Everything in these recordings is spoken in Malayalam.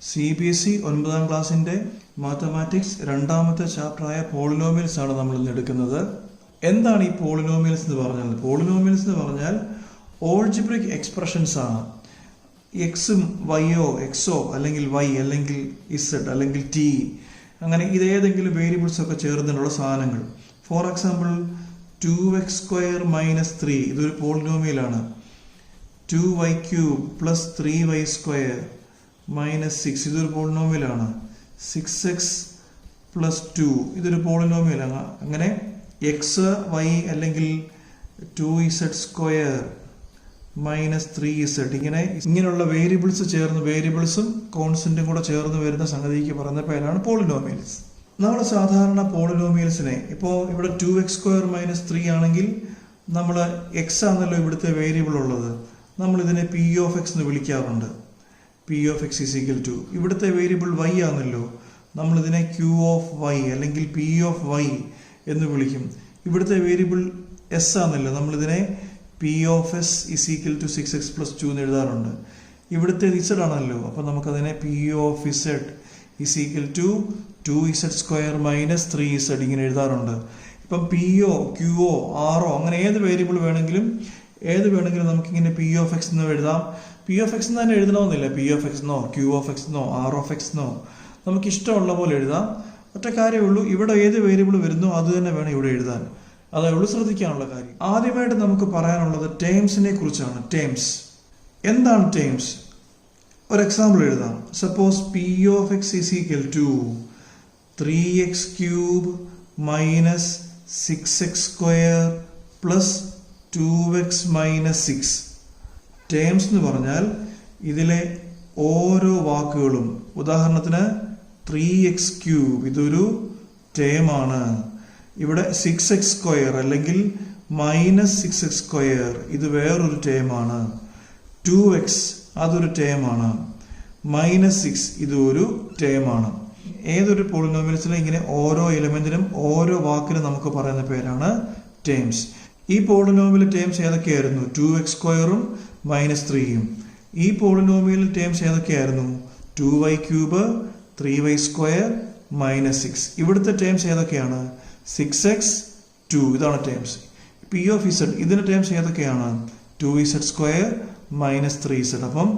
CBSE 9ാം ക്ലാസ്സിൻ്റെ മാത്തമാറ്റിക്സ് രണ്ടാമത്തെ ചാപ്റ്ററായ പോളിനോമിയൽസ് ആണ് നമ്മൾ ഇന്ന് എടുക്കുന്നത്. എന്താണ് ഈ പോളിനോമിയൽസ് എന്ന് പറഞ്ഞാൽ? പോളിനോമിയൽസ് എന്ന് പറഞ്ഞാൽ ഓൾജിബ്രിക് എക്സ്പ്രഷൻസ് ആണ്. എക്സും വൈയോ എക്സോ അല്ലെങ്കിൽ വൈ അല്ലെങ്കിൽ ഇസഡ് അല്ലെങ്കിൽ ടി, അങ്ങനെ ഇതേതെങ്കിലും വേരിയബിൾസ് ഒക്കെ ചേർന്നിട്ടുള്ള സാധനങ്ങൾ. ഫോർ എക്സാമ്പിൾ 2x² - 3 ഇതൊരു പോളിനോമിയലാണ്. 2y³ + 3y² - 6 ഇതൊരു പോളിനോമിയലാണ്. 6x + 2 ഇതൊരു പോളിനോമിയലാണ്. അങ്ങനെ എക്സ് വൈ അല്ലെങ്കിൽ 2z² - 3z ഇങ്ങനെയുള്ള വേരിയബിൾസ് ചേർന്ന്, വേരിയബിൾസും കോൺസ്റ്റന്റും കൂടെ ചേർന്ന് വരുന്ന സംഗതിക്ക് പറയുന്ന പേരാണ് പോളിനോമിയൽസ്. നമ്മൾ സാധാരണ പോളിനോമിയൽസിനെ ഇപ്പോൾ ഇവിടെ 2x² - 3 ആണെങ്കിൽ നമ്മൾ എക്സ് ആണല്ലോ ഇവിടുത്തെ വേരിയബിൾ ഉള്ളത്, നമ്മൾ ഇതിനെ p(x) എന്ന് വിളിക്കാറുണ്ട്. p(x) = ഇവിടുത്തെ വേരിയബിൾ y ആണല്ലോ, നമ്മൾ ഇതിനെ q(y) അല്ലെങ്കിൽ p(y) എന്ന് വിളിക്കും. ഇവിടുത്തെ വേരിയബിൾ s ആണല്ലോ, നമ്മൾ ഇതിനെ p(s) = 6x + 2 എന്ന് എഴുതാറുണ്ട്. ഇവിടുത്തെ z ആണല്ലോ, അപ്പോൾ നമുക്കതിനെ p(z) = 2z² - 3z ഇങ്ങനെ എഴുതാറുണ്ട്. ഇപ്പം p(o), q(o), r(o) അങ്ങനെ ഏത് വേരിയബിൾ വേണമെങ്കിലും നമുക്കിങ്ങനെ p(x) എന്ന് എഴുതാം. p(x) എന്ന് തന്നെ എഴുതണമെന്നില്ല. p(x) എന്നോ q(x) എന്നോ r(x) എന്നോ നമുക്ക് ഇഷ്ടമുള്ള പോലെ എഴുതാം. ഒറ്റ കാര്യമേ ഉള്ളൂ, ഇവിടെ ഏത് വേരിയബിൾ വരുന്നോ അത് തന്നെ വേണം ഇവിടെ എഴുതാൻ. അതേ ഉള്ളൂ ശ്രദ്ധിക്കാനുള്ള കാര്യം. ആദ്യമായിട്ട് നമുക്ക് പറയാനുള്ളത് ടേംസിനെ കുറിച്ചാണ്. ടേംസ് എന്താണ്? ടേംസ് ഒരു എക്സാമ്പിൾ എഴുതാം. Suppose p(x) = 3x³ - 6x² + 2x - 6. Terms എന്ന് പറഞ്ഞാൽ ഇതിലെ ഓരോ വാക്കുകളും, ഉദാഹരണത്തിന് 3x³ ഇതൊരു ടേമാണ്. ഇവിടെ 6x² അല്ലെങ്കിൽ -6x² ഇത് വേറൊരു ടേമാണ്. 2x അതൊരു ടേമാണ്. -6 ഇതൊരു ടേമാണ്. ഏതൊരു പോളിനോമിയൽസിലും ഇങ്ങനെ ഓരോ എലിമെന്റിനും ഓരോ വാക്കിനും നമുക്ക് പറയുന്ന പേരാണ് ടേംസ്. ഈ പോളിനോമിയൽ ടേംസ് ഏതൊക്കെയായിരുന്നു? 2x² -3. ഈ പോളിനോമിയൽ ടേംസ് ഏതൊക്കെയായിരുന്നു? 2y³ 3y² -6. ഇവിടുത്തെ ടേംസ് ഏതൊക്കെയാണ്? 6x 2 ഇതാണ് ടേംസ്. p(z) ഇതിന്റെ ടേംസ് ഏതൊക്കെയാണ്? 2z² - 3z. അപ്പം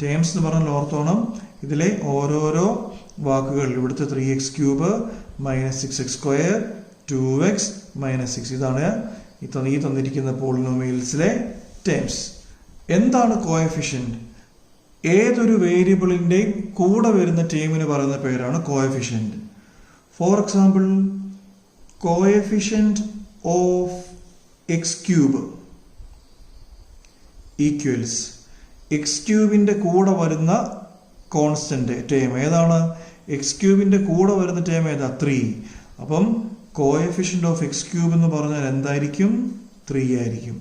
ടേംസ് എന്ന് പറഞ്ഞാൽ ഓർത്തോണം, ഇതിലെ ഓരോരോ വാക്കുകൾ, ഇവിടുത്തെ 3x³ -6x², 2x -6 ഇതാണ് ഈ തന്നിരിക്കുന്ന പോളിനോമിയൽസിലെ ടേംസ്. എന്താണ് കോഎഫിഷ്യന്റ്? ഏതൊരു വേരിയബിളിന്റെയും കൂടെ വരുന്ന ടേമിന് പറയുന്ന പേരാണ് coefficient. For example coefficient of x³ equals x³ കൂടെ വരുന്ന കോൺസ്റ്റന്റ് ടേം ഏതാണ്? x³ കൂടെ വരുന്ന ടേം ഏതാ? 3. അപ്പം കോഎഫിഷ്യന്റ് ഓഫ് x³ എന്ന് പറഞ്ഞാൽ എന്തായിരിക്കും? 3 ആയിരിക്കും.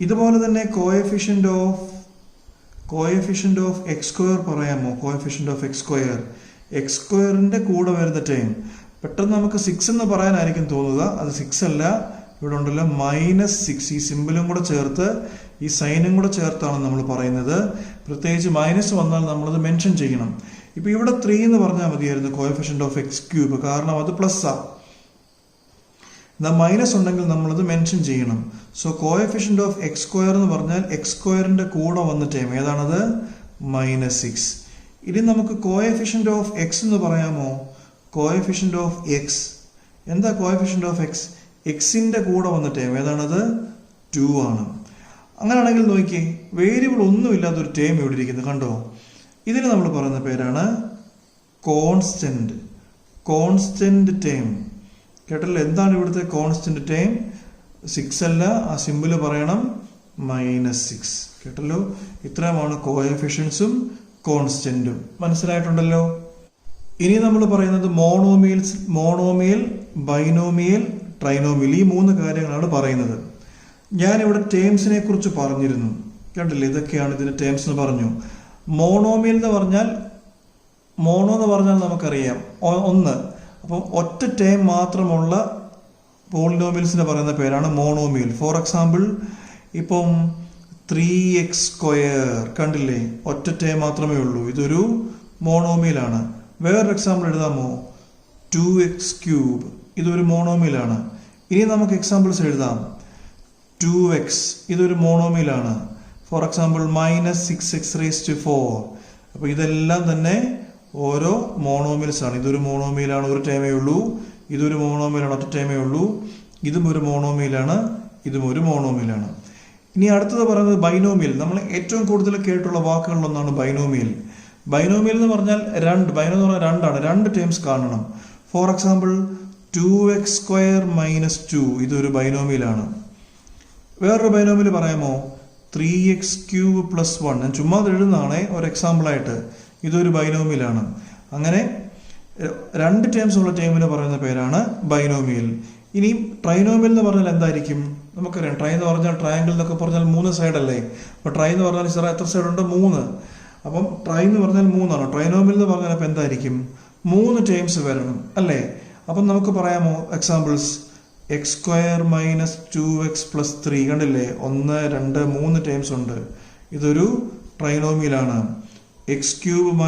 ഇതുപോലെ തന്നെ കോഎഫിഷ്യന്റ് ഓഫ് x² പറയാമോ? കോഎഫിഷ്യന്റ് ഓഫ് x²ന്റെ കൂടെ വരുന്ന ടേം പെട്ടെന്ന് നമുക്ക് 6 എന്ന് പറയാനായിരിക്കും തോന്നുക. അത് 6 അല്ല, ഇവിടെ ഉണ്ടല്ലോ -6. ഈ സിമ്പിളും കൂടെ ചേർത്ത്, ഈ സൈനും കൂടെ ചേർത്താണ് നമ്മൾ പറയുന്നത്. പ്രത്യേകിച്ച് മൈനസ് വന്നാൽ നമ്മളത് മെൻഷൻ ചെയ്യണം. ഇപ്പൊ ഇവിടെ 3 എന്ന് പറഞ്ഞാൽ മതിയായിരുന്നു കോഎഫിഷ്യന്റ് ഓഫ് x³, കാരണം അത് പ്ലസ് ആ. എന്നാൽ മൈനസ് ഉണ്ടെങ്കിൽ നമ്മളത് മെൻഷൻ ചെയ്യണം. സോ കോഎഫിഷ്യന്റ് ഓഫ് x² എന്ന് പറഞ്ഞാൽ x²ന്റെ കൂടെ വന്ന ടേം ഏതാണത്? -6. ഇനി നമുക്ക് കോഎഫിഷ്യന്റ് ഓഫ് x എന്ന് പറയാമോ? കോഎഫിഷ്യന്റ് ഓഫ് x എന്താ? കോഎഫിഷ്യന്റ് ഓഫ് എക്സിന്റെ കൂടെ വന്ന ടേം ഏതാണത്? 2 ആണ്. അങ്ങനെയാണെങ്കിൽ നോക്കിയേ, വേരിയബിൾ ഒന്നുമില്ലാത്തൊരു ടേം ഇവിടെ ഇരിക്കുന്നത് കണ്ടോ? ഇതിന് നമ്മൾ പറയുന്ന പേരാണ് കോൺസ്റ്റന്റ് ടേം. കേട്ടല്ലോ? എന്താണ് ഇവിടുത്തെ കോൺസ്റ്റന്റ് ടേം? 6 അല്ല, ആ സിമ്പിള് പറയണം -6. കേട്ടല്ലോ? ഇത്രയുമാണ് കോഎഫിഷ്യൻസും കോൺസ്റ്റന്റും. മനസ്സിലായിട്ടുണ്ടല്ലോ? ഇനി നമ്മൾ പറയുന്നത് മോണോമിയൽ, ബൈനോമിയൽ, ട്രൈനോമിയൽ, ഈ 3 കാര്യങ്ങളാണ് പറയുന്നത്. ഞാനിവിടെ ടേംസിനെ കുറിച്ച് പറഞ്ഞിരുന്നു. കണ്ടില്ലേ? ഇതൊക്കെയാണ് ഇതിന്റെ ടേംസ് എന്ന് പറഞ്ഞു. മോണോമിയൽ എന്ന് പറഞ്ഞാൽ, മോണോ എന്ന് പറഞ്ഞാൽ നമുക്കറിയാം 1. അപ്പം ഒറ്റ ടേം മാത്രമുള്ള പോളിനോമിയൽസിന് പറയുന്ന പേരാണ് മോണോമിയൽ. ഫോർ എക്സാമ്പിൾ ഇപ്പം 3x² കണ്ടില്ലേ? ഒറ്റ ടേം മാത്രമേ ഉള്ളൂ. ഇതൊരു മോണോമിയലാണ്. വേറൊരു എക്സാമ്പിൾ എഴുതാമോ? 2x³ ഇതൊരു മോണോമിയലാണ്. ഇനി നമുക്ക് എക്സാമ്പിൾസ് എഴുതാം. 2x ഇതൊരു മോണോമിയലാണ്. For example -6x⁴. അപ്പോൾ ഇതെല്ലാം തന്നെ ഓരോ മോണോമിയൽസ് ആണ്. ഇതൊരു മോണോമിയലാണ്, ഒരു ടൈമേ ഉള്ളൂ. ഇതൊരു മോണോമിയലാണ്, ഒറ്റ ടൈമേ ഉള്ളൂ. ഇതും ഒരു മോണോമിയലാണ്, ഇതും ഒരു മോണോമിയലാണ്. ഇനി അടുത്തത് പറയുന്നത് ബൈനോമിയൽ. നമ്മൾ ഏറ്റവും കൂടുതൽ കേട്ടുള്ള വാക്കുകളിലൊന്നാണ് ബൈനോമിയൽ. ബൈനോമിയൽ എന്ന് പറഞ്ഞാൽ ബൈനോ എന്ന് പറഞ്ഞാൽ രണ്ടാണ്, രണ്ട് ടേംസ് കാണണം. ഫോർ എക്സാമ്പിൾ 2x² - 2 ഇതൊരു ബൈനോമിയലാണ്. വേറൊരു ബൈനോമിയൽ പറയാമോ? 3x³ + 1. ഞാൻ ചുമ്മാ എഴുതുന്നതാണേ ഒരു എക്സാമ്പിളായിട്ട്. ഇതൊരു ബൈനോമിയലാണ്. അങ്ങനെ രണ്ട് ടേംസ് ഉള്ള ടേമിന് പറയുന്ന പേരാണ് ബൈനോമിയൽ. ഇനി ട്രൈനോമിയൽ എന്ന് പറഞ്ഞാൽ എന്തായിരിക്കും? നമുക്കറിയാം, ട്രൈ എന്ന് പറഞ്ഞാൽ ട്രയാങ്കിൾ എന്നൊക്കെ പറഞ്ഞാൽ 3 സൈഡല്ലേ. അപ്പോൾ ട്രൈ എന്ന് പറഞ്ഞാൽ സാറേ എത്ര സൈഡുണ്ട്? 3. അപ്പം ട്രൈ എന്ന് പറഞ്ഞാൽ 3 ആണ്. ട്രൈനോമിയൽ എന്ന് പറഞ്ഞാൽ അപ്പം എന്തായിരിക്കും? 3 ടേംസ് വരണം അല്ലേ? അപ്പം നമുക്ക് പറയാമോ എക്സാമ്പിൾസ്? x² - 2x + 3 കണ്ടില്ലേ? 1, 2, 3 ടേംസ് ഉണ്ട്. ഇതൊരു ട്രൈനോമിയലാണ്. x³ -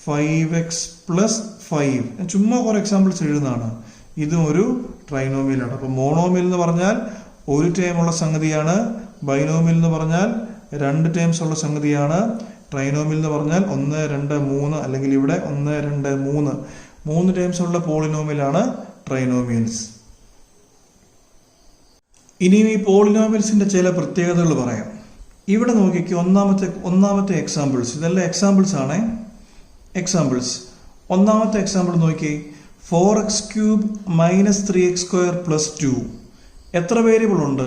5x + 5. ഞാൻ ചുമ്മാ കുറെ എക്സാമ്പിൾസ് എഴുതുന്നതാണ്. ഇതും ഒരു ട്രൈനോമിയലാണ്. അപ്പം മോണോമിയൽ എന്ന് പറഞ്ഞാൽ ഒരു ടേം ഉള്ള സംഗതിയാണ്. ബൈനോമിയൽ എന്ന് പറഞ്ഞാൽ രണ്ട് ടേംസ് ഉള്ള സംഗതിയാണ്. ട്രൈനോമിയൽ എന്ന് പറഞ്ഞാൽ 1, 2, 3 അല്ലെങ്കിൽ ഇവിടെ 1, 2, 3 ടേംസ് ഉള്ള പോളിനോമിയലാണ് ട്രൈനോമിയൽസ്. ഇനിയും ഈ പോളിനോമിയൽസിന്റെ ചില പ്രത്യേകതകൾ പറയാം. ഇവിടെ നോക്കിക്ക് ഒന്നാമത്തെ എക്സാമ്പിൾസ്. ഇതെല്ലാം എക്സാമ്പിൾസ് ആണ്. എക്സാമ്പിൾസ്. ഒന്നാമത്തെ എക്സാമ്പിൾ നോക്കി. 4x³ - 3x² + 2. എത്ര വേരിയബിൾ ഉണ്ട്?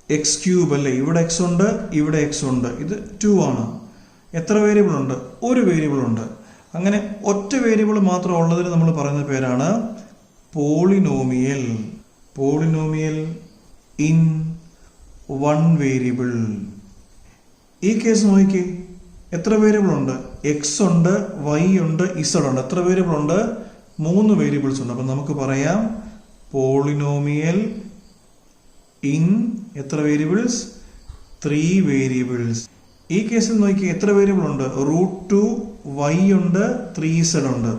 x³ അല്ലേ? ഇവിടെ x ഉണ്ട്, ഇവിടെ x ഉണ്ട്. ഇത് 2 ആണ്. എത്ര വേരിയബിൾ ഉണ്ട്? ഒരു വേരിയബിൾ ഉണ്ട്. അങ്ങനെ ഒറ്റ വേരിയബിൾ മാത്രം ഉള്ളതിന് നമ്മൾ പറയുന്ന പേരാണ് polynomial. Polynomial in one variable. ഈ കേസ് നോക്കി. എത്ര വേരിയബിൾ ഉണ്ട്? എക്സ് ഉണ്ട്, വൈ ഉണ്ട്, ഇസഡ് ഉണ്ട്. എത്ര വേരിയബിൾ ഉണ്ട്? 3 വേരിയബിൾസ് ഉണ്ട്. അപ്പം നമുക്ക് പറയാം പോളിനോമിയൽ ഇൻ എത്ര വേരിയബിൾസ്? 3 വേരിയബിൾസ്. ഈ കേസിൽ നോക്കി. എത്ര വേരിയബിൾ ഉണ്ട്? √2 y ഉണ്ട്, 3z ഉണ്ട്.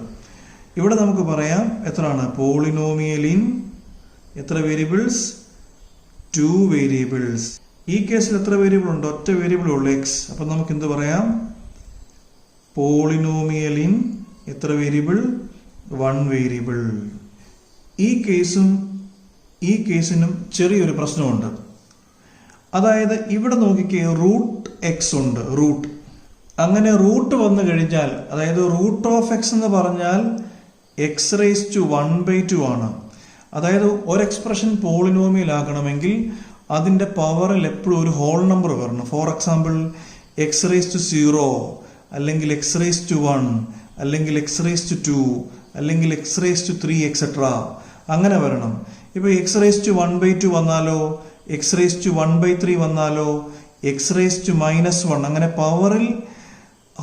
ഇവിടെ നമുക്ക് പറയാം എത്രയാണ്? പോളിനോമിയൽ ഇൻ എത്ര വേരിയബിൾസ്? 2 വേരിയബിൾസ്. ഈ കേസിൽ എത്ര വേരിയബിൾ ഉണ്ട്? ഒറ്റ വേരിയബിൾ ഉള്ളൂ, എക്സ്. അപ്പം നമുക്ക് എന്ത് പറയാം? പോളിനോമിയൽ ഇൻ എത്ര വേരിയബിൾ? 1 വേരിയബിൾ. ഈ കേസിനും ചെറിയൊരു പ്രശ്നമുണ്ട്. അതായത് ഇവിടെ നോക്കിക്കേ, √x ഉണ്ട്. റൂട്ട് അങ്ങനെ റൂട്ട് വന്നു കഴിഞ്ഞാൽ, അതായത് √(x) എന്ന് പറഞ്ഞാൽ x⁻² ആണ്. അതായത് ഒരു എക്സ്പ്രഷൻ പോളിനോമിയൽ ആകണമെങ്കിൽ അതിന്റെ പവറിൽ എപ്പോഴും ഒരു ഹോൾ നമ്പർ വരണം. ഫോർ എക്സാമ്പിൾ x⁻0 അല്ലെങ്കിൽ x⁻1 അല്ലെങ്കിൽ x⁻2 അല്ലെങ്കിൽ x⁻3 എക്സെട്ര അങ്ങനെ വരണം. ഇപ്പൊ x⁻1/2 വന്നാലോ, x⁻1/3 വന്നാലോ, x⁻−1 അങ്ങനെ പവറിൽ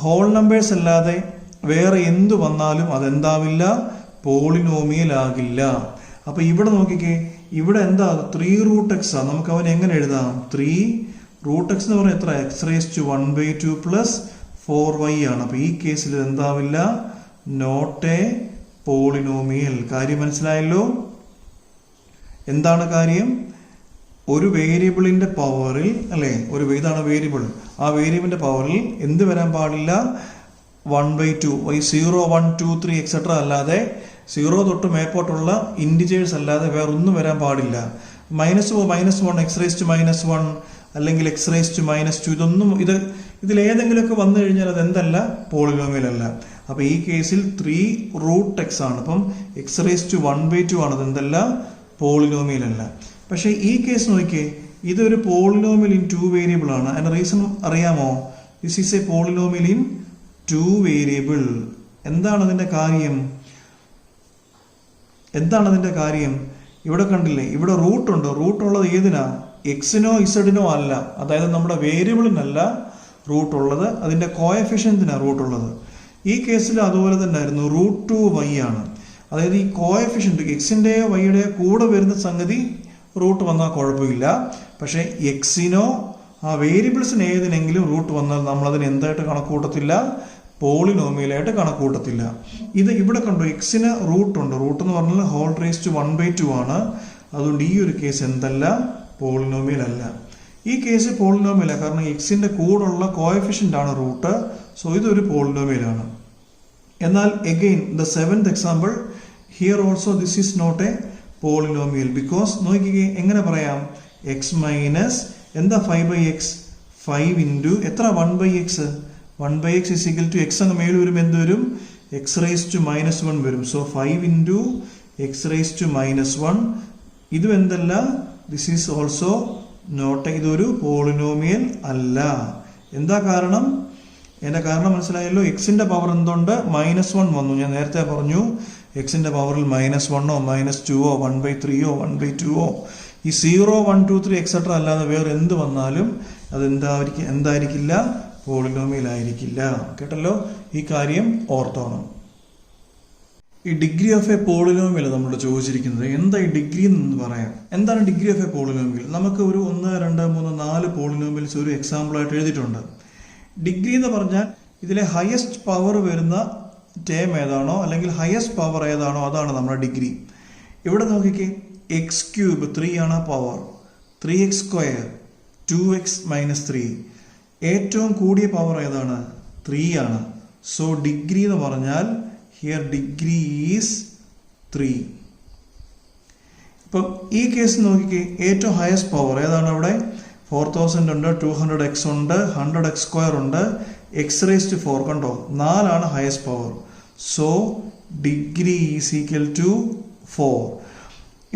ഹോൾ നമ്പേഴ്സ് അല്ലാതെ വേറെ എന്തു വന്നാലും അതെന്താവില്ല? പോളിനോമിയൽ ആകില്ല. അപ്പൊ ഇവിടെ നോക്കിക്കേ, ഇവിടെ എന്താ? 3√x ആ. നമുക്ക് അവൻ എങ്ങനെ എഴുതാം? 3√x എന്ന് പറഞ്ഞാൽ എത്ര? x⁻1/2 + 4y ആണ്. അപ്പൊ ഈ കേസിൽ എന്താവില്ല? Not a polynomial. കാര്യം മനസ്സിലായല്ലോ? എന്താണ് കാര്യം? ഒരു വേരിയബിളിന്റെ പവറിൽ അല്ലെ, ഇതാണ് വേരിയബിൾ. ആ വേരിയബിളിന്റെ പവറിൽ എന്ത് വരാൻ പാടില്ല? 1/2 0, 1, 2, 3 എക്സെട്ര അല്ലാതെ 0 തൊട്ട് മേപ്പോട്ടുള്ള ഇൻഡിജേഴ്സ് അല്ലാതെ വേറൊന്നും വരാൻ പാടില്ല. -1 x⁻1 അല്ലെങ്കിൽ x⁻2 ഇതൊന്നും ഇതിലേതെങ്കിലുമൊക്കെ വന്നു കഴിഞ്ഞാൽ അത് എന്തല്ല? പോളിനോമിയൽ അല്ല. അപ്പൊ ഈ കേസിൽ 3√x ആണ്. അപ്പം x⁻1/2 ആണ്. അതെന്തല്ല? പോളിനോമിയൽ അല്ല. പക്ഷെ ഈ കേസ് നോക്കിയേ, ഇതൊരു പോളിനോമിയൽ ഇൻ 2 വേരിയബിൾ ആണ്. അതിന്റെ റീസൺ അറിയാമോ? This is A polynomial in 2 variable. എന്താണ് അതിന്റെ കാര്യം? ഇവിടെ കണ്ടില്ലേ, ഇവിടെ റൂട്ട് ഉണ്ട്. റൂട്ട് ഉള്ളത് ഏതിനാ? എക്സിനോ ഇസഡിനോ അല്ല. അതായത് നമ്മുടെ വേരിയബിളിനല്ല റൂട്ട് ഉള്ളത്, അതിന്റെ കോഎഫിഷ്യന്റിനാ റൂട്ട് ഉള്ളത്. ഈ കേസിൽ അതുപോലെ തന്നെ ആയിരുന്നു. √2y ആണ്. അതായത് ഈ കോഎഫിഷ്യന്റ് എക്സിന്റെയോ വൈയുടെയോ കൂടെ വരുന്ന സംഗതി റൂട്ട് വന്നാൽ കുഴപ്പമില്ല. പക്ഷെ എക്സിനോ ആ വേരിയബിൾസിന് ഏതിനെങ്കിലും റൂട്ട് വന്നാൽ നമ്മൾ അതിന് എന്തായിട്ട് കണക്കൂട്ടത്തില്ല, പോളിനോമിയലായിട്ട് കണക്കൂട്ടത്തില്ല. ഇത് ഇവിടെ കണ്ടു, എക്സിന് റൂട്ട് ഉണ്ട്. റൂട്ട് എന്ന് പറഞ്ഞാൽ ഹോൾ റേസ് ടു 1/2 ആണ്. അതുകൊണ്ട് ഈ ഒരു കേസ് എന്തല്ല, പോളിനോമിയൽ അല്ല. ഈ കേസ് പോളിനോമിയല, കാരണം എക്സിന്റെ കൂടുള്ള കോഎഫിഷ്യന്റ് ആണ് റൂട്ട്. സോ ഇതൊരു പോളിനോമിയലാണ്. എന്നാൽ again the 7th example, here also this is not a polynomial. Because നോക്കിക്കേ, എങ്ങനെ പറയാം, എക്സ് മൈനസ് എന്താ 5/x, 5 ഇൻറ്റു എത്ര 1/x, 1/x is equal to X അങ്ങ് മേൽ വരും, എന്ത് വരും, എക്സ് റേസ് ടു -1 വരും. So 5 into X raise to -1. ഇതും എന്തല്ല, ദിസ് ഈസ് ഓൾസോ നോട്ട്, ഇതൊരു പോളിനോമിയൽ അല്ല. എന്താ കാരണം? എന്റെ കാരണം മനസ്സിലായല്ലോ. എക്സിന്റെ പവർ എന്തുണ്ട്, -1 വന്നു. ഞാൻ നേരത്തെ പറഞ്ഞു, എക്സിന്റെ പവറിൽ -1ഓ -2ഓ 1/3ഓ 1/2ഓ ഈ 0, 1, 2, 3 എക്സെട്ര അല്ലാതെ വേറെ എന്ത് വന്നാലും അത് എന്തായിരിക്കില്ല, പോളിനോമിയൽ ആയിരിക്കില്ല. കേട്ടല്ലോ, ഈ കാര്യം ഓർത്തോണം. ഈ ഡിഗ്രി ഓഫ് എ പോളിനോമിയൽ നമ്മൾ ചോദിച്ചിരിക്കുന്നത്. എന്താ ഈ ഡിഗ്രി എന്ന് പറയാം. എന്താണ് ഡിഗ്രി ഓഫ് എ പോളിനോമിയൽ? നമുക്ക് ഒരു 1, 2, 3, 4 പോളിനോമിയൽസ് ഒരു എക്സാമ്പിൾ ആയിട്ട് എഴുതിയിട്ടുണ്ട്. ഡിഗ്രി എന്ന് പറഞ്ഞാൽ ഇതിലെ ഹയസ്റ്റ് പവർ വരുന്ന ടേം ഏതാണോ അല്ലെങ്കിൽ ഹയസ്റ്റ് പവർ ഏതാണോ അതാണ് നമ്മുടെ ഡിഗ്രി. ഇവിടെ നോക്കിക്കേ, എക്സ് ക്യൂബ് 3 ആണ് പവർ, 3x സ്ക്വയർ 2x - 3. ഏറ്റവും കൂടിയ പവർ ഏതാണ്, 3 ആണ്. സോ ഡിഗ്രി എന്ന് പറഞ്ഞാൽ ഹിയർ ഡിഗ്രി ഈസ് 3. ഇപ്പം ഈ കേസ് നോക്കിക്കേ, ഏറ്റവും ഹയസ്റ്റ് പവർ ഏതാണ്? അവിടെ 4000 ഉണ്ട്, 200x ഉണ്ട്, 100x സ്ക്വയർ ഉണ്ട്, എക്സ് റേസ് ടു 4. കണ്ടോ, 4 ആണ് highest power. So degree is equal to 4.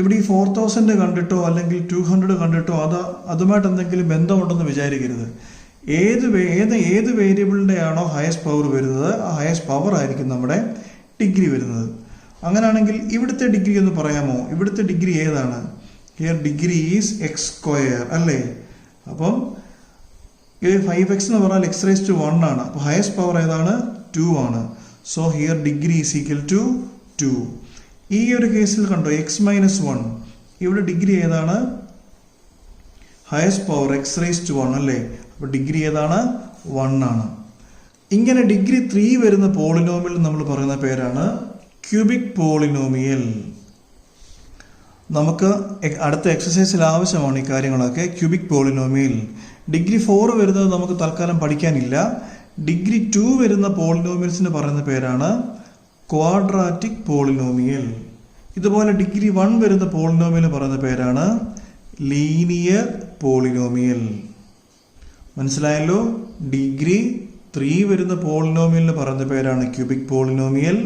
ഇവിടെ ഈ 4000 കണ്ടിട്ടോ അല്ലെങ്കിൽ 200 കണ്ടിട്ടോ അതുമായിട്ട് എന്തെങ്കിലും ബന്ധമുണ്ടെന്ന് വിചാരിക്കരുത്. ഏത് വേരിയബിളിന്റെ ആണോ ഹയസ്റ്റ് പവർ വരുന്നത്, ആ ഹയസ്റ്റ് പവർ ആയിരിക്കും നമ്മുടെ ഡിഗ്രി വരുന്നത്. അങ്ങനെയാണെങ്കിൽ ഇവിടുത്തെ ഡിഗ്രി എന്ന് പറയാമോ? ഇവിടുത്തെ ഡിഗ്രി ഏതാണ്? Here degree is X square അല്ലേ. അപ്പം ഇത് 5x എന്ന് പറഞ്ഞാൽ എക്സ് റേസ് ടു 1 ആണ്. അപ്പോൾ ഹയസ്റ്റ് പവർ ഏതാണ്? 2 ആണ്. So here degree is equal to 2. ഈ ഒരു കേസിൽ കണ്ടോ, എക്സ് -1, ഇവിടെ ഡിഗ്രി ഏതാണ്? Highest power X raise to 1 അല്ലേ. അപ്പോൾ ഡിഗ്രി ഏതാണ്? 1 ആണ്. ഇങ്ങനെ ഡിഗ്രി 3 വരുന്ന പോളിനോമിയൽ നമ്മൾ പറയുന്ന പേരാണ് ക്യൂബിക് പോളിനോമിയൽ. നമുക്ക് അടുത്ത എക്സസൈസിൽ ആവശ്യമാണ് ഈ കാര്യങ്ങളൊക്കെ. Cubic polynomial. ഡിഗ്രി 4 വരുന്നത് നമുക്ക് തൽക്കാലം പഠിക്കാനില്ല. ഡിഗ്രി 2 വരുന്ന പോളിനോമിയൽസിന് പറയുന്ന പേരാണ് ക്വാഡ്രാറ്റിക് പോളിനോമിയൽ. ഇതുപോലെ ഡിഗ്രി 1 വരുന്ന പോളിനോമിയൽ പറയുന്ന പേരാണ് ലീനിയർ പോളിനോമിയൽ. മനസ്സിലായല്ലോ. ഡിഗ്രി 3 വരുന്ന പോളിനോമിയലിന് പറയുന്ന പേരാണ് ക്യൂബിക് പോളിനോമിയൽ.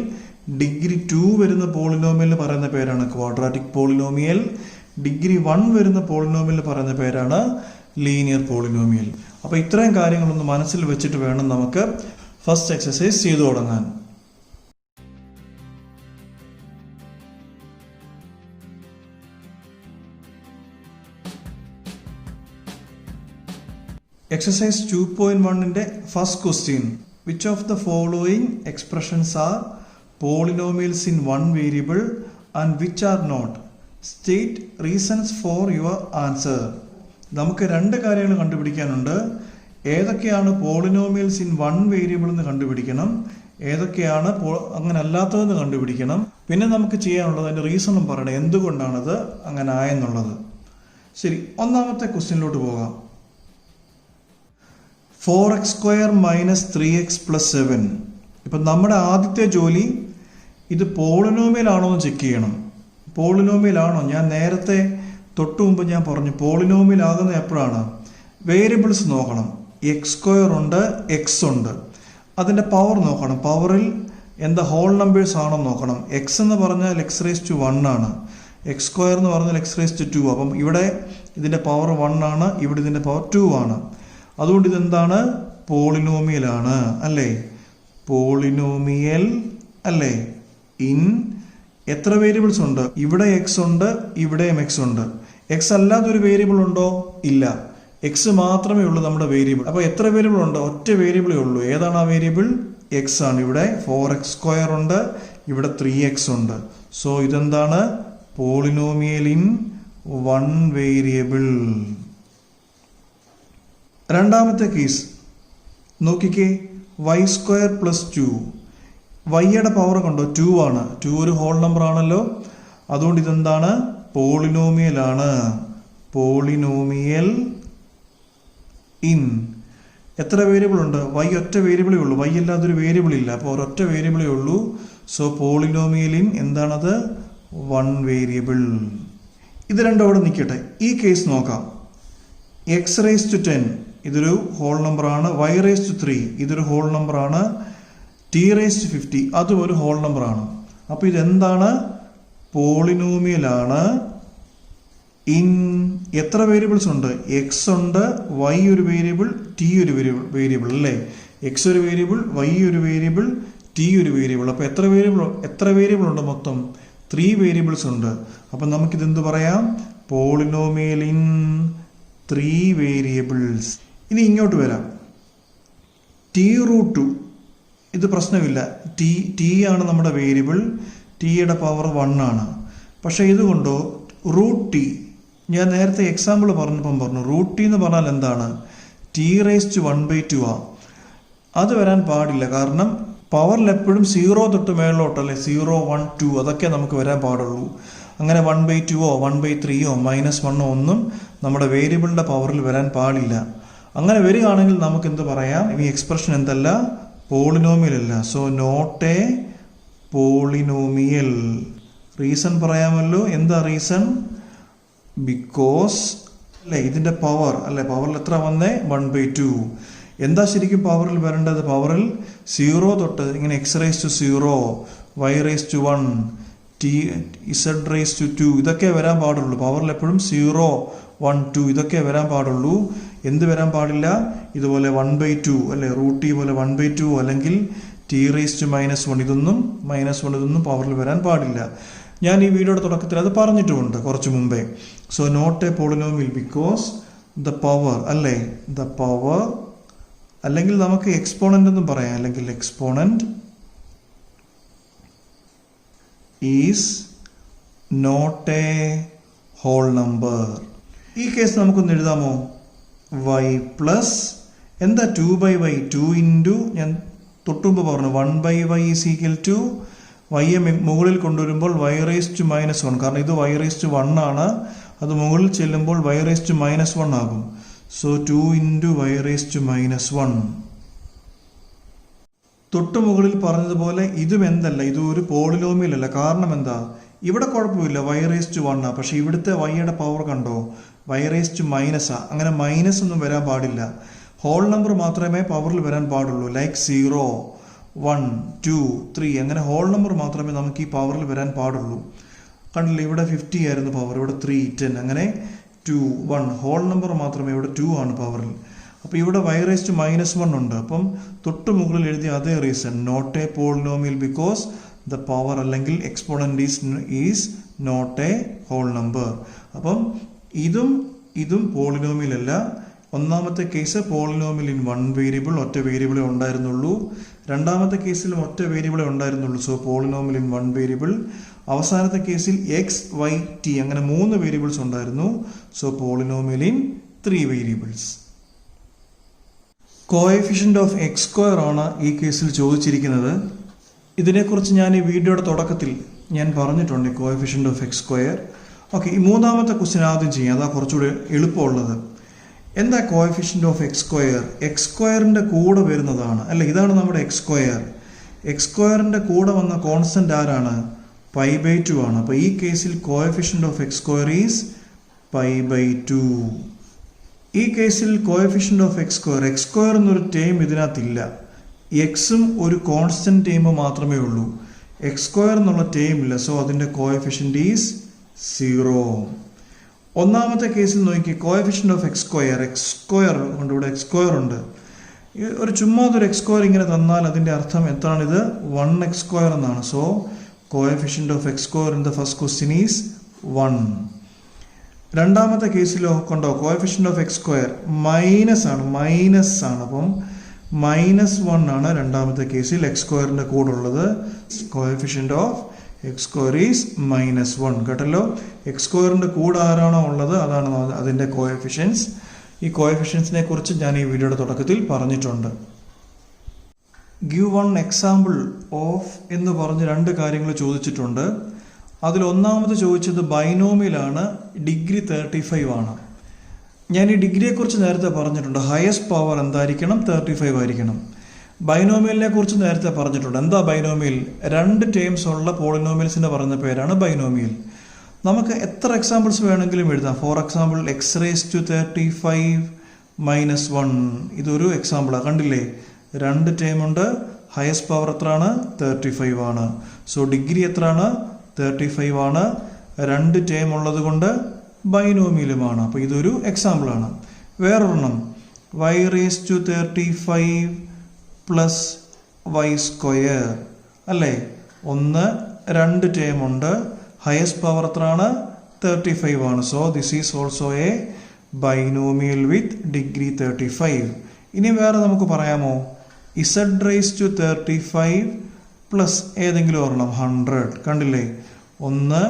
ഡിഗ്രി 2 വരുന്ന പോളിനോമിയലിന് പറയുന്ന പേരാണ് ക്വാഡ്രാറ്റിക് പോളിനോമിയൽ. ഡിഗ്രി 1 വരുന്ന പോളിനോമിയലിന് പറയുന്ന പേരാണ് ലീനിയർ പോളിനോമിയൽ. അപ്പോൾ ഇത്രയും കാര്യങ്ങളൊന്ന് മനസ്സിൽ വെച്ചിട്ട് വേണം നമുക്ക് ഫസ്റ്റ് എക്സസൈസ് ചെയ്തു തുടങ്ങാൻ. Exercise 2.1 first question. Which of the following expressions are polynomials in one variable and which are not? State reasons for your answer. നമുക്ക് രണ്ട് കാര്യങ്ങൾ കണ്ടുപിടിക്കാനുണ്ട്. ഏതൊക്കെയാണ് പോളിനോമിയൽസ് ഇൻ വൺ വേരിയബിൾ എന്ന് കണ്ടുപിടിക്കണം, ഏതൊക്കെയാണ് അങ്ങനെ അല്ലാത്തതെന്ന് കണ്ടുപിടിക്കണം. പിന്നെ നമുക്ക് ചെയ്യാനുള്ളത് അതിൻ്റെ റീസണും പറയണം, എന്തുകൊണ്ടാണത് അങ്ങനെ ആയെന്നുള്ളത്. ശരി, ഒന്നാമത്തെ ക്വസ്റ്റ്യനിലോട്ട് പോകാം. 4x square minus 3x plus 7. ഇപ്പം നമ്മുടെ ആദ്യത്തെ ജോലി ഇത് പോളിനോമിയൽ ആണോ എന്ന് ചെക്ക് ചെയ്യണം. പോളിനോമിയൽ ആണോ? ഞാൻ നേരത്തെ തൊട്ട് മുമ്പ് ഞാൻ പറഞ്ഞു പോളിനോമിയൽ ആകുന്ന എപ്പോഴാണ്? വേരിയബിൾസ് നോക്കണം. എക്സ് സ്ക്വയർ ഉണ്ട്, എക്സ് ഉണ്ട്, അതിൻ്റെ പവർ നോക്കണം. പവറിൽ എന്താ ഹോൾ നമ്പേഴ്സ് ആണോ നോക്കണം. എക്സ് എന്ന് പറഞ്ഞാൽ എക്സ് റേസ് ടു 1 ആണ്, എക്സ് സ്ക്വയർ എന്ന് പറഞ്ഞാൽ എക്സ് റേസ് ടു 2. അപ്പം ഇവിടെ ഇതിൻ്റെ പവർ 1 ആണ്, ഇവിടെ ഇതിൻ്റെ പവർ 2 ആണ്. അതുകൊണ്ട് ഇതെന്താണ്? പോളിനോമിയൽ ആണ് അല്ലേ. പോളിനോമിയൽ അല്ലേ. ഇൻ എത്ര വേരിയബിൾസ് ഉണ്ട്? ഇവിടെ എക്സ് ഉണ്ട്, ഇവിടെയും എക്സ് ഉണ്ട്. എക്സ് അല്ലാതൊരു വേരിയബിൾ ഉണ്ടോ? ഇല്ല. എക്സ് മാത്രമേ ഉള്ളൂ നമ്മുടെ വേരിയബിൾ. അപ്പോൾ എത്ര വേരിയബിൾ ഉണ്ട്? ഒറ്റ വേരിയബിളേ ഉള്ളൂ. ഏതാണ് ആ വേരിയബിൾ? എക്സ് ആണ്. ഇവിടെ 4x സ്ക്വയർ ഉണ്ട്, ഇവിടെ 3x ഉണ്ട്. സോ ഇതെന്താണ്? Polynomial in one variable. രണ്ടാമത്തെ കേസ് നോക്കിക്കേ, y² + 2. വൈയുടെ പവർ കണ്ടോ 2 ആണ്. 2 ഒരു ഹോൾ നമ്പർ ആണല്ലോ. അതുകൊണ്ട് ഇതെന്താണ്? പോളിനോമിയൽ ആണ്. പോളിനോമിയൽ ഇൻ എത്ര വേരിയബിൾ ഉണ്ട്? y ഒറ്റ വേരിയബിളേ ഉള്ളൂ. y അല്ലാതൊരു വേരിയബിൾ ഇല്ല. അപ്പോൾ ഒരൊറ്റ വേരിയബിളേ ഉള്ളൂ. സോ പോളിനോമിയൽ ഇൻ എന്താണത്? 1 വേരിയബിൾ. ഇത് രണ്ടും അവിടെ നിൽക്കട്ടെ. ഈ കേസ് നോക്കാം. x⁻10 ഇതൊരു ഹോൾ നമ്പർ ആണ്. y⁻3 ഇതൊരു ഹോൾ നമ്പർ ആണ്. t⁻50 അതും ഒരു ഹോൾ നമ്പർ ആണ്. അപ്പോൾ ഇതെന്താണ്? പോളിനോമിയൽ ആണ്. ഇൻ എത്ര വേരിയബിൾസ് ഉണ്ട്? x ഉണ്ട്, y ഒരു വേരിയബിൾ, t ഒരു വേരിയബിൾ അല്ലേ? x ഒരു വേരിയബിൾ, y ഒരു വേരിയബിൾ, t ഒരു വേരിയബിൾ. അപ്പോൾ എത്ര വേരിയബിൾ ഉണ്ട് മൊത്തം? 3 വേരിയബിൾസ് ഉണ്ട്. അപ്പം നമുക്കിതെന്ത് പറയാം? Polynomial in 3 variables. ഇനി ഇങ്ങോട്ട് വരാം. t√2 ഇത് പ്രശ്നമില്ല. t ആണ് നമ്മുടെ വേരിയബിൾ. ടിയുടെ പവർ 1 ആണ്. പക്ഷേ ഇതുകൊണ്ടോ √t ഞാൻ നേരത്തെ എക്സാമ്പിൾ പറഞ്ഞപ്പം പറഞ്ഞു √t എന്ന് പറഞ്ഞാൽ എന്താണ്? t⁻1/2 ആ. അത് വരാൻ പാടില്ല. കാരണം പവറിൽ എപ്പോഴും 0 തൊട്ട് മേളിലോട്ടല്ലേ, 0, 1, 2 അതൊക്കെ നമുക്ക് വരാൻ പാടുള്ളൂ. അങ്ങനെ 1/2 1/3 -1 ഒന്നും നമ്മുടെ വേരിയബിളിൻ്റെ പവറിൽ വരാൻ പാടില്ല. അങ്ങനെ വരികയാണെങ്കിൽ നമുക്ക് എന്ത് പറയാം? ഈ എക്സ്പ്രഷൻ എന്തല്ല? പോളിനോമിയൽ അല്ല. So not a polynomial. Reason പറയാമല്ലോ. എന്താ റീസൺ? ബിക്കോസ് അല്ലേ ഇതിൻ്റെ പവർ അല്ലേ, പവറിൽ എത്ര വന്നേ? 1/2. എന്താ ശരിക്കും പവറിൽ വരേണ്ടത്? പവറിൽ 0 തൊട്ട് ഇങ്ങനെ x⁻0, y⁻1, z⁻2 ഇതൊക്കെ വരാൻ പാടുള്ളൂ. പവറിൽ എപ്പോഴും 0, 1, 2 ഇതൊക്കെ വരാൻ പാടുള്ളൂ. എന്ത് വരാൻ പാടില്ല? ഇതുപോലെ 1/2 അല്ലെ, √t പോലെ 1/2 അല്ലെങ്കിൽ t⁻1 ഇതൊന്നും പവറിൽ വരാൻ പാടില്ല. ഞാൻ ഈ വീഡിയോയുടെ തുടക്കത്തിൽ അത് പറഞ്ഞിട്ടുമുണ്ട് കുറച്ച് മുമ്പേ. So not a polynomial because the power അല്ലേ, ദ പവർ അല്ലെങ്കിൽ നമുക്ക് എക്സ്പോണന്റ് എന്നും പറയാം. അല്ലെങ്കിൽ exponent is not a whole number. ഈ കേസ് നമുക്കൊന്ന് എഴുതാമോ? y പ്ലസ് എന്താ 2/y 2 ഇൻറ്റു ഞാൻ തൊട്ടുമുമ്പ് പറഞ്ഞു 1/y is equal to y മുകളിൽ കൊണ്ടുവരുമ്പോൾ y⁻1 കാരണം ഇത് y⁻1 ആണ്. അത് മുകളിൽ ചെല്ലുമ്പോൾ y⁻1 ആകും. So 2 into y⁻1. തൊട്ട് മുകളിൽ പറഞ്ഞതുപോലെ ഇതും എന്തല്ല, ഇതും ഒരു പോളിനോമിയൽ അല്ല. കാരണം എന്താ? ഇവിടെ കുഴപ്പമില്ല, y⁻1 ആ. പക്ഷെ ഇവിടുത്തെ y-യുടെ പവർ കണ്ടോ? y⁻- ആ. അങ്ങനെ മൈനസ് ഒന്നും വരാൻ പാടില്ല. ഹോൾ നമ്പർ മാത്രമേ പവറിൽ വരാൻ പാടുള്ളൂ. ലൈക്ക് 0, 1, 2, 3 അങ്ങനെ ഹോൾ നമ്പർ മാത്രമേ നമുക്ക് ഈ പവറിൽ വരാൻ പാടുള്ളൂ. കണ്ടില്ല, ഇവിടെ 50 ആയിരുന്നു പവർ, ഇവിടെ 3, 10 അങ്ങനെ 2, 1 ഹോൾ നമ്പർ മാത്രമേ, ഇവിടെ 2 ആണ് പവറിൽ. അപ്പോൾ ഇവിടെ y⁻1 ഉണ്ട്. അപ്പം തൊട്ട് മുകളിൽ എഴുതിയ അതേ reason, not a polynomial because the power അല്ലെങ്കിൽ exponent is not a whole number. അപ്പം ഇതും പോളിനോമിയൽ അല്ല. ഒന്നാമത്തെ കേസ് പോളിനോമിയൽ ഇൻ 1 വേരിയബിൾ, ഒറ്റ വേരിയബിളെ ഉണ്ടായിരുന്നുള്ളൂ. രണ്ടാമത്തെ കേസിലും ഒറ്റ വേരിയബിളെ ഉണ്ടായിരുന്നുള്ളൂ. So polynomial in 1 variable. അവസാനത്തെ കേസിൽ x, y, t അങ്ങനെ 3 വേരിയബിൾസ് ഉണ്ടായിരുന്നു. So polynomial in 3 variables. Coefficient of x² ആണ് ഈ കേസിൽ ചോദിച്ചിരിക്കുന്നത്. ഇതിനെക്കുറിച്ച് ഞാൻ ഈ വീഡിയോയുടെ തുടക്കത്തിൽ ഞാൻ പറഞ്ഞിട്ടുണ്ട്, കോഎഫിഷ്യന്റ് ഓഫ് x². ഓക്കെ, ഈ മൂന്നാമത്തെ ക്വസ്റ്റ്യൻ ആദ്യം ചെയ്യാം, അതാ കുറച്ചുകൂടി എളുപ്പമുള്ളത്. എന്താ കോഎഫിഷ്യന്റ് ഓഫ് x²? x²ന്റെ കൂടെ വരുന്നതാണ് അല്ലെ, ഇതാണ് നമ്മുടെ x². x²ന്റെ കൂടെ വന്ന കോൺസ്റ്റന്റ് ആരാണ്? π/2 ആണ്. അപ്പോൾ ഈ കേസിൽ കോഎഫിഷ്യന്റ് ഓഫ് x² ഈസ് π/2. ഈ കേസിൽ കോഎഫിഷ്യന്റ് ഓഫ് x² എന്നൊരു ടേം ഇതിനകത്തില്ല. എക്സും ഒരു കോൺസ്റ്റന്റ് ടേം മാത്രമേ ഉള്ളൂ. x² എന്നുള്ള ടേം ഇല്ല. സോ അതിന്റെ കോഎഫിഷ്യന്റ് ഈസ് 0. ഒന്നാമത്തെ കേസിൽ നോക്കി, കോഎഫിഷ്യന്റ് ഓഫ് x² കൊണ്ട് ഇവിടെ x² ഉണ്ട്. ഒരു ചുമ്മാതൊരു x² ഇങ്ങനെ തന്നാൽ അതിന്റെ അർത്ഥം എന്താണിത്? 1x² എന്നാണ്. So coefficient of x² in the first question is 1. രണ്ടാമത്തെ കേസിലോ കണ്ടോ, കോഎഫിഷ്യന്റ് ഓഫ് x² മൈനസ് ആണ്. അപ്പം -1 ആണ് രണ്ടാമത്തെ കേസിൽ x²ന്റെ കൂടെ ഉള്ളത്. Coefficient of x² is -1. കേട്ടല്ലോ, x²ന്റെ കൂടെ ആരാണോ ഉള്ളത് അതാണ് അതിന്റെ കോഎഫിഷ്യൻസ്. ഈ കോഎഫിഷ്യൻസിനെ കുറിച്ച് ഞാൻ ഈ വീഡിയോയുടെ തുടക്കത്തിൽ പറഞ്ഞിട്ടുണ്ട്. ഗിവ് വൺ എക്സാമ്പിൾ ഓഫ് എന്ന് പറഞ്ഞ് 2 കാര്യങ്ങൾ ചോദിച്ചിട്ടുണ്ട്. അതിൽ ഒന്നാമത് ചോദിച്ചത് ബൈനോമിയലാണ്, ഡിഗ്രി 35 ആണ്. ഞാൻ ഈ ഡിഗ്രിയെക്കുറിച്ച് നേരത്തെ പറഞ്ഞിട്ടുണ്ട്. ഹയസ്റ്റ് പവർ എന്തായിരിക്കണം? 35 ആയിരിക്കണം. ബൈനോമിയലിനെ കുറിച്ച് നേരത്തെ പറഞ്ഞിട്ടുണ്ട്. എന്താ ബൈനോമിയൽ? 2 ടേംസ് ഉള്ള പോളിനോമിയൽസിന് പറയുന്ന പേരാണ് ബൈനോമിയൽ. നമുക്ക് എത്ര എക്സാമ്പിൾസ് വേണമെങ്കിലും എഴുതാം. ഫോർ എക്സാമ്പിൾ x⁻35 - 1 ഇതൊരു എക്സാമ്പിളാണ്. കണ്ടില്ലേ, 2 ടേം ഉണ്ട്. ഹയസ്റ്റ് പവർ എത്രയാണ്? 35 ആണ്. സോ ഡിഗ്രി എത്രയാണ്? 35 ആണ്. 2 ടേം ഉള്ളത് കൊണ്ട് ബൈനോമിയലുമാണ്. അപ്പോൾ ഇതൊരു എക്സാമ്പിളാണ്. വേറൊരെണ്ണം y⁻35 + y² അല്ലേ, 1 2 ടേം ഉണ്ട്. ഹയസ്റ്റ് പവർ എത്രയാണ്? 35 ആണ്. So this is also A binomial with degree 35. ഇനി വേറെ നമുക്ക് പറയാമോ? z⁻35 പ്ലസ് ഏതെങ്കിലും ഒരെണ്ണം 100. കണ്ടില്ലേ, 1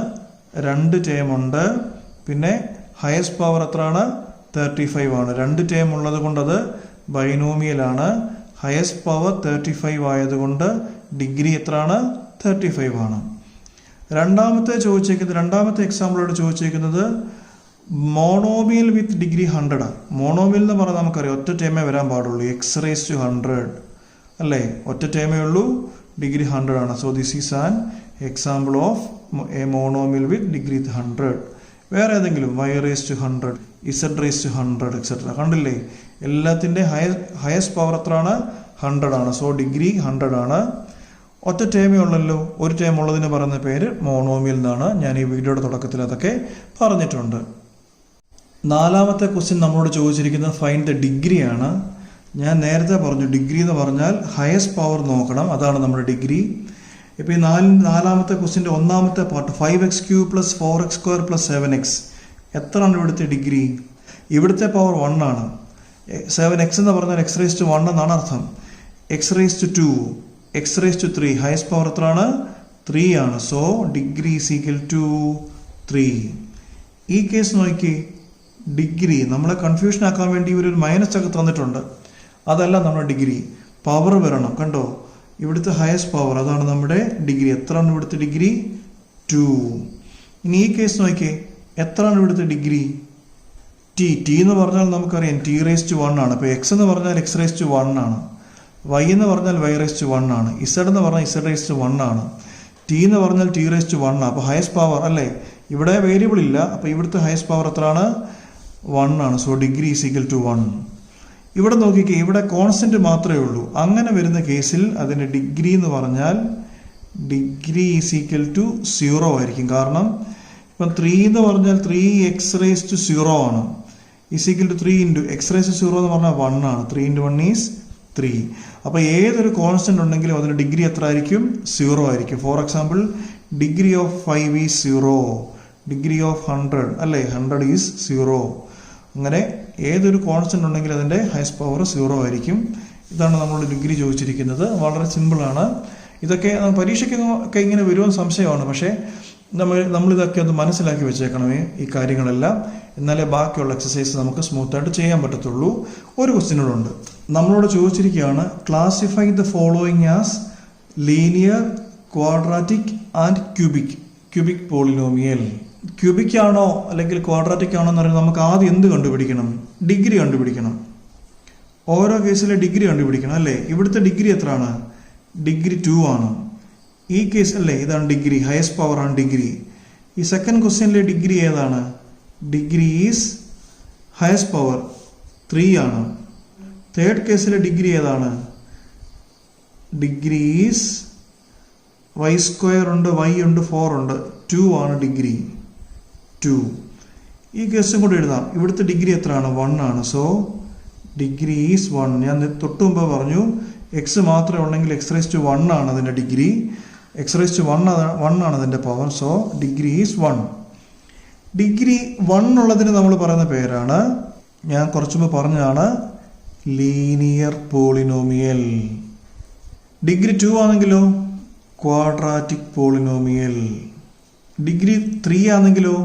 2 ടേം ഉണ്ട്. പിന്നെ ഹയസ്റ്റ് പവർ എത്രയാണ്? 35 ആണ്. 2 ടേം ഉള്ളത് കൊണ്ടത് ബൈനോമിയലാണ്. ഹയസ്റ്റ് പവർ 35 ആയതുകൊണ്ട് ഡിഗ്രി എത്രയാണ്? 35 ആണ്. രണ്ടാമത്തെ എക്സാമ്പിളോട് ചോദിച്ചിരിക്കുന്നത് മോണോമിയൽ വിത്ത് ഡിഗ്രി 100. മോണോമിയൽ എന്ന് പറഞ്ഞാൽ നമുക്കറിയാം ഒറ്റ ടേമേ വരാൻ പാടുള്ളൂ. x⁻100 അല്ലേ, ഒറ്റ ടേമേ ഉള്ളൂ, ഡിഗ്രി 100 ആണ്. So this is an example of A monomial with degree 100. വേറെ ഏതെങ്കിലും y⁻100, z⁻100 എക്സെട്ര. കണ്ടില്ലേ, എല്ലാത്തിൻ്റെ ഹയസ്റ്റ് പവർ എത്രയാണ്? 100 ആണ്. സോ ഡിഗ്രി 100 ആണ്. ഒറ്റ ടേമേ ഉള്ളല്ലോ, ഒരു ടേം ഉള്ളതിന് പറയുന്ന പേര് മോണോമിയൽ എന്നാണ്. ഞാൻ ഈ വീഡിയോയുടെ തുടക്കത്തിൽ അതൊക്കെ പറഞ്ഞിട്ടുണ്ട്. 4ാമത്തെ ക്വസ്റ്റ്യൻ നമ്മളോട് ചോദിച്ചിരിക്കുന്നത് ഫൈൻഡ് ദ ഡിഗ്രി ആണ്. ഞാൻ നേരത്തെ പറഞ്ഞു ഡിഗ്രി എന്ന് പറഞ്ഞാൽ ഹയസ്റ്റ് പവർ നോക്കണം, അതാണ് നമ്മുടെ ഡിഗ്രി. ഇപ്പോൾ ഈ 4ാമത്തെ ക്വസ്റ്റ്യൻ്റെ 1ാമത്തെ പാർട്ട് 5x³ + 4x² + 7x എത്രയാണ് ഇവിടുത്തെ ഡിഗ്രി? ഇവിടുത്തെ പവർ 1 ആണ്. 7x എന്ന് പറഞ്ഞാൽ x⁻1 എന്നാണ് അർത്ഥം. x⁻2, x⁻3 ഹയസ്റ്റ് പവർ എത്രയാണ്? 3 ആണ്. So degree is equal to 3. ഈ കേസ് നോക്കി, ഡിഗ്രി നമ്മളെ കൺഫ്യൂഷൻ ആക്കാൻ വേണ്ടി ഒരു മൈനസ് ഒക്കെ തന്നിട്ടുണ്ട്. അതല്ല നമ്മുടെ ഡിഗ്രി, പവർ വരണം. കണ്ടോ, ഇവിടുത്തെ ഹയസ്റ്റ് പവർ അതാണ് നമ്മുടെ ഡിഗ്രി. എത്രയാണ് ഇവിടുത്തെ ഡിഗ്രി? 2. ഇനി ഈ കേസ് നോക്കി, എത്രയാണ് ഇവിടുത്തെ ഡിഗ്രി? ടി എന്ന് പറഞ്ഞാൽ നമുക്കറിയാം t⁻1 ആണ്. അപ്പോൾ x എന്ന് പറഞ്ഞാൽ x⁻1 ആണ്. y എന്ന് പറഞ്ഞാൽ y⁻1 ആണ്. z എന്ന് പറഞ്ഞാൽ z⁻1 ആണ്. t എന്ന് പറഞ്ഞാൽ t⁻1 ആണ്. അപ്പോൾ ഹയസ്റ്റ് പവർ അല്ലേ, ഇവിടെ വേരിയബിൾ ഇല്ല. അപ്പോൾ ഇവിടുത്തെ ഹയസ്റ്റ് പവർ എത്രയാണ്? 1 ആണ്. So degree is equal to 1. ഇവിടെ നോക്കിക്കേ, ഇവിടെ കോൺസ്റ്റന്റ് മാത്രമേ ഉള്ളൂ. അങ്ങനെ വരുന്ന കേസിൽ അതിൻ്റെ ഡിഗ്രി എന്ന് പറഞ്ഞാൽ ഡിഗ്രി ഈസ് ഈക്വൽ ടു 0 ആയിരിക്കും. കാരണം ഇപ്പം 3 എന്ന് പറഞ്ഞാൽ 3x⁻0 ആണ്. ഈസ് ഈക്വൽ ടു 3 × x⁻0 എന്ന് പറഞ്ഞാൽ 1 ആണ്. 3 × 1 ഈസ് 3. അപ്പോൾ ഏതൊരു കോൺസ്റ്റന്റ് ഉണ്ടെങ്കിലും അതിൻ്റെ ഡിഗ്രി എത്ര ആയിരിക്കും? 0 ആയിരിക്കും. For example degree of 5 is 0, degree of 100 അല്ലേ, 100 ഈസ് 0. അങ്ങനെ ഏതൊരു കോൺസ്റ്റന്റ് ഉണ്ടെങ്കിൽ അതിൻ്റെ ഹയസ്റ്റ് പവർ 0 ആയിരിക്കും. ഇതാണ് നമ്മൾ ഡിഗ്രി ചോദിച്ചിരിക്കുന്നത്. വളരെ സിമ്പിളാണ്. ഇതൊക്കെ പരീക്ഷയ്ക്കൊക്കെ ഇങ്ങനെ വരുമെന്ന് സംശയമാണ്. പക്ഷേ നമ്മളിതൊക്കെ ഒന്ന് മനസ്സിലാക്കി വെച്ചേക്കണമേ ഈ കാര്യങ്ങളെല്ലാം. എന്നാലേ ബാക്കിയുള്ള എക്സസൈസ് നമുക്ക് സ്മൂത്തായിട്ട് ചെയ്യാൻ പറ്റത്തുള്ളൂ. ഒരു ക്വസ്റ്റ്യനോടുണ്ട്, നമ്മളോട് ചോദിച്ചിരിക്കുകയാണ് classify the following as linear, quadratic and cubic polynomial. Cubic ആണോ അല്ലെങ്കിൽ ക്വാഡ്രാറ്റിക് ആണോ എന്ന് പറയുന്നത് നമുക്ക് ആദ്യം എന്ത് കണ്ടുപിടിക്കണം? ഡിഗ്രി കണ്ടുപിടിക്കണം. ഓരോ കേസിലെ ഡിഗ്രി കണ്ടുപിടിക്കണം അല്ലേ. ഇവിടുത്തെ ഡിഗ്രി എത്രയാണ്? ഡിഗ്രി 2 ആണ്. ഈ കേസ് അല്ലേ, ഇതാണ് ഡിഗ്രി, ഹയസ്റ്റ് പവർ ആണ് ഡിഗ്രി. ഈ സെക്കൻഡ് ക്വസ്റ്റ്യനിലെ ഡിഗ്രി ഏതാണ്? ഡിഗ്രി ഈസ് ഹയസ്റ്റ് പവർ 3 ആണ്. തേർഡ് കേസിലെ ഡിഗ്രി ഏതാണ്? ഡിഗ്രി ഈസ് y² ഉണ്ട്, y ഉണ്ട്, 4 ഉണ്ട്, 2 ആണ് ഡിഗ്രി 2. ഈ കേസും കൂടെ എഴുതാം. ഇവിടുത്തെ ഡിഗ്രി എത്രയാണ്? 1 ആണ്. So degree is 1. ഞാൻ തൊട്ട് മുമ്പ് പറഞ്ഞു എക്സ് മാത്രമേ ഉള്ളെങ്കിൽ x⁻1 ആണ് അതിൻ്റെ ഡിഗ്രി, x⁻1 ആണ് അതിൻ്റെ power. So degree is 1. Degree 1 ഉള്ളതിന് നമ്മൾ പറയുന്ന പേരാണ്, ഞാൻ കുറച്ചു മുമ്പ് പറഞ്ഞതാണ്, ലീനിയർ പോളിനോമിയൽ. ഡിഗ്രി 2 ആണെങ്കിലോ ക്വാഡ്രാറ്റിക് പോളിനോമിയൽ. ഡിഗ്രി 3 ആണെങ്കിലോ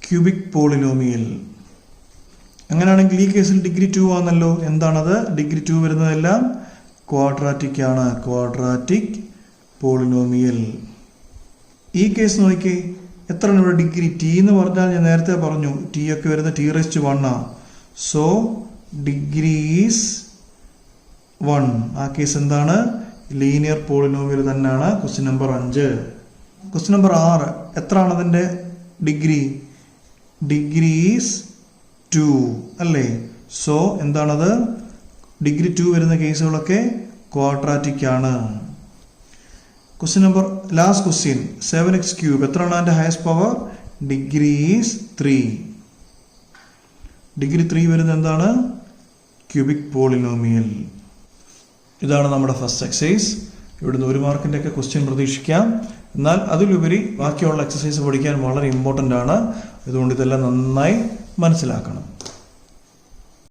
ക്യൂബിക് പോളിനോമിയൽ. അങ്ങനെ അങ്ങനെയാണെങ്കിൽ ഈ കേസിൽ ഡിഗ്രി 2 ആണല്ലോ. എന്താണത്? ഡിഗ്രി 2 വരുന്നതെല്ലാം ക്വാഡ്രാറ്റിക് ആണ്, ക്വാഡ്രാറ്റിക് പോളിനോമിയൽ. ഈ കേസ് നോക്കിയേ, എത്രയാണ് ഇവിടെ ഡിഗ്രി? ടി എന്ന് പറഞ്ഞാൽ ഞാൻ നേരത്തെ പറഞ്ഞു ടി ഒക്കെ വരുന്ന T⁻1 ആ. So degree is 1. ആ കേസ് എന്താണ്? ലീനിയർ പോളിനോമിയൽ തന്നെയാണ്. Question number 5. ക്വസ്റ്റ്യൻ നമ്പർ 6, എത്രയാണ് അതിൻ്റെ ഡിഗ്രി? ഡിഗ്രി ഈസ് 2 അല്ലേ? സോ എന്താണത്? ഡിഗ്രി 2 വരുന്ന കേസുകളൊക്കെ ക്വാഡ്രാറ്റിക് ആണ്. Question number last question 7x³ എത്രയാണ് അതിൻ്റെ highest power? Degree is 3. Degree 3 വരുന്നത് എന്താണ്? Cubic polynomial. ഇതാണ് നമ്മുടെ ഫസ്റ്റ് എക്സസൈസ്. ഇവിടുന്ന് 1 മാർക്കിൻ്റെ ഒക്കെ ക്വസ്റ്റ്യൻ പ്രതീക്ഷിക്കാം. എന്നാൽ അതിലുപരി ബാക്കിയുള്ള എക്സസൈസ് പഠിക്കാൻ വളരെ ഇമ്പോർട്ടൻ്റ് ആണ്. അതുകൊണ്ട് ഇതെല്ലാം നന്നായി മനസ്സിലാക്കണം.